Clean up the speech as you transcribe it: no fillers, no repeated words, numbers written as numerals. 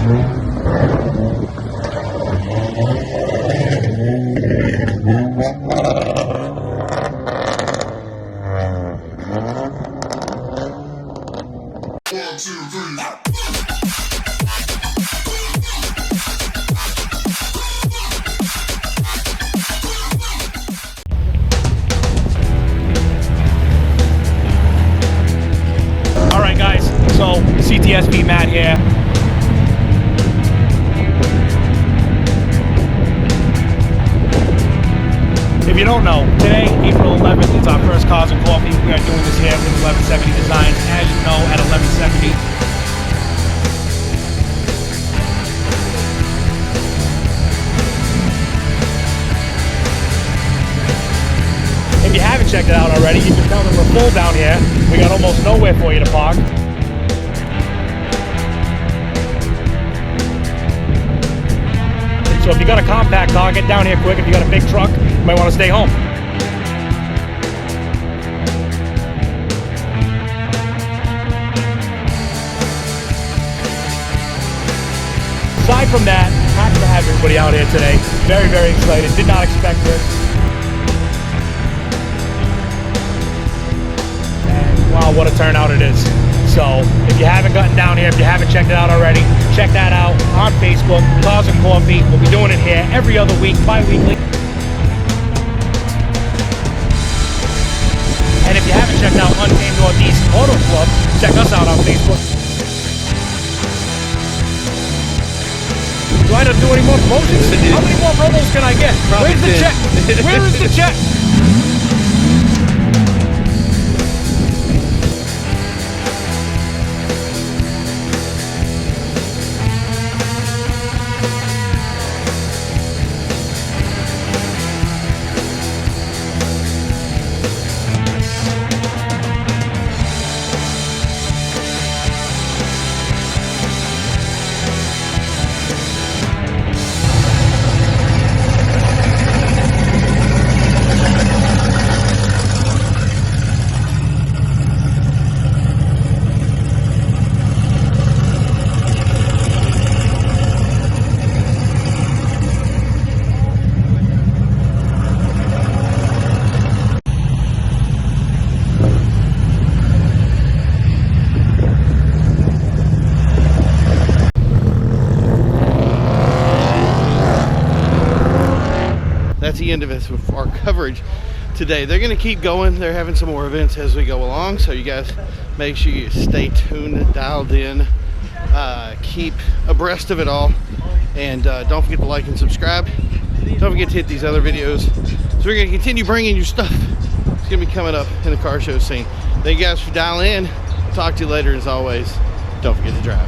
Alright guys, so CTSV Matt here. If you don't know, today, April 11th, it's our first Cars and Coffee. We are doing this here with 1170 Designs, as you know, at 1170. If you haven't checked it out already, you can tell that we're full down here. We got almost nowhere for you to park. So if you got a compact car, get down here quick. If you got a big truck, you might want to stay home. Aside from that, happy to have everybody out here today. Very, very excited. Did not expect this. Wow, what a turnout it is. So if you haven't gotten down here, if you haven't checked it out already, check that out on Facebook, Cars and Coffee. We'll be doing it here every other week, bi-weekly. And if you haven't checked out Untamed Northeast Auto Club, check us out on Facebook. Do I have to do any more promotions? How many more promos can I get? Probably Where's the check? Where is the check? That's the end of it with our coverage today. They're going to keep going. They're having some more events as we go along, so you guys make sure you stay tuned, dialed in, keep abreast of it all, and don't forget to like and subscribe. Don't forget to hit these other videos. So we're going to continue bringing you stuff. It's going to be coming up in the car show scene. Thank you guys for dialing in. Talk to you later. As always, don't forget to drive.